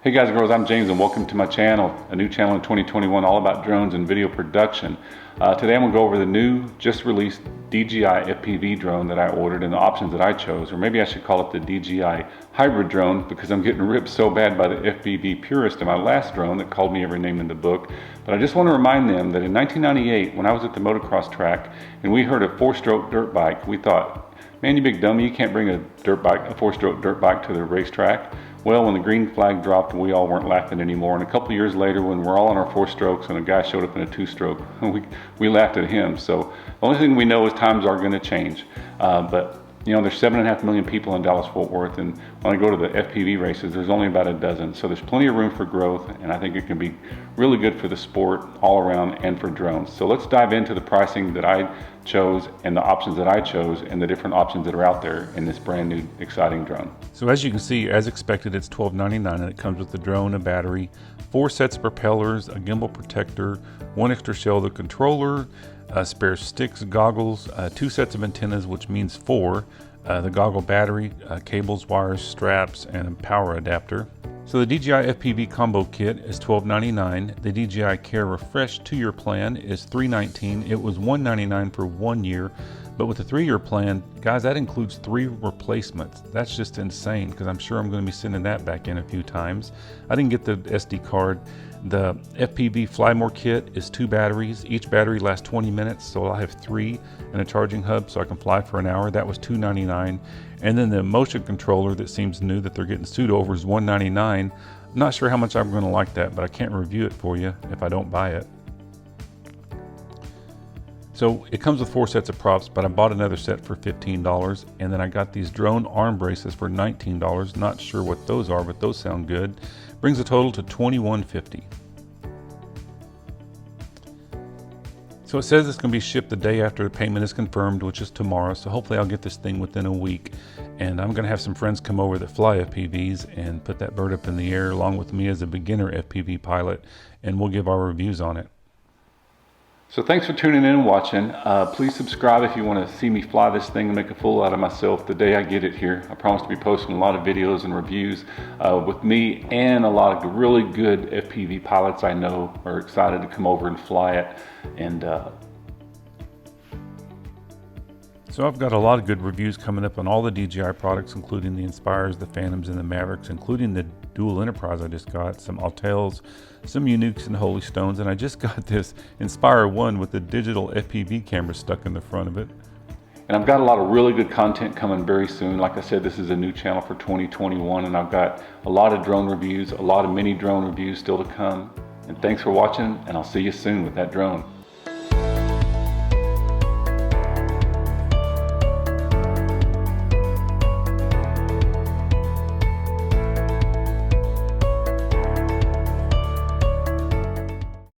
Hey guys and girls, I'm James and welcome to my channel, a new channel in 2021 all about drones and video production. Today I'm going to go over the new, just released DJI FPV drone that I ordered and the options that I chose, or maybe I should call it the DJI hybrid drone because I'm getting ripped so bad by the FPV purist in my last drone that called me every name in the book. But I just want to remind them that in 1998, when I was at the motocross track and we heard a 4-stroke dirt bike, we thought, man, you big dummy, you can't bring a 4-stroke dirt bike to the racetrack. Well, when the green flag dropped, we all weren't laughing anymore. And a couple of years later, when we're all on our 4 strokes and a guy showed up in a 2-stroke, we laughed at him. So the only thing we know is times are going to change. But you know, there's 7.5 million people in Dallas-Fort Worth, and when I go to the FPV races, there's only about a dozen. So there's plenty of room for growth, and I think it can be really good for the sport all around and for drones. So let's dive into the pricing that I chose and the options that I chose and the different options that are out there in this brand new exciting drone. So as you can see, as expected, it's $12.99 and it comes with the drone, a battery, 4 sets of propellers, a gimbal protector, 1 extra shell, the controller, spare sticks, goggles, 2 sets of antennas, which means 4, the goggle battery, cables, wires, straps, and a power adapter. So the DJI FPV combo kit is $12.99. The DJI Care Refresh 2-year plan is $3.19. It was $1.99 for 1 year, but with the 3-year plan, guys, that includes 3 replacements. That's just insane because I'm sure I'm going to be sending that back in a few times. I didn't get the SD card. The FPV Fly More kit is 2 batteries. Each battery lasts 20 minutes, so I'll have 3 and a charging hub so I can fly for an hour. That was $2.99. And then the motion controller that seems new that they're getting sued over is $1.99. I'm not sure how much I'm going to like that, but I can't review it for you if I don't buy it. So it comes with 4 sets of props, but I bought another set for $15, and then I got these drone arm braces for $19. Not sure what those are, but those sound good. Brings the total to $21.50. So it says it's going to be shipped the day after the payment is confirmed, which is tomorrow. So hopefully I'll get this thing within a week. And I'm going to have some friends come over that fly FPVs and put that bird up in the air along with me as a beginner FPV pilot, and we'll give our reviews on it. So thanks for tuning in and watching. Please subscribe if you want to see me fly this thing and make a fool out of myself the day I get it here. I promise to be posting a lot of videos and reviews with me, and a lot of really good FPV pilots I know are excited to come over and fly it. And so I've got a lot of good reviews coming up on all the DJI products, including the Inspires, the Phantoms, and the Mavericks, including the Dual Enterprise I just got, some Altels, some Uniques and Holy Stones, and I just got this Inspire 1 with the digital FPV camera stuck in the front of it. And I've got a lot of really good content coming very soon. Like I said, this is a new channel for 2021, and I've got a lot of drone reviews, a lot of mini drone reviews still to come. And thanks for watching, and I'll see you soon with that drone.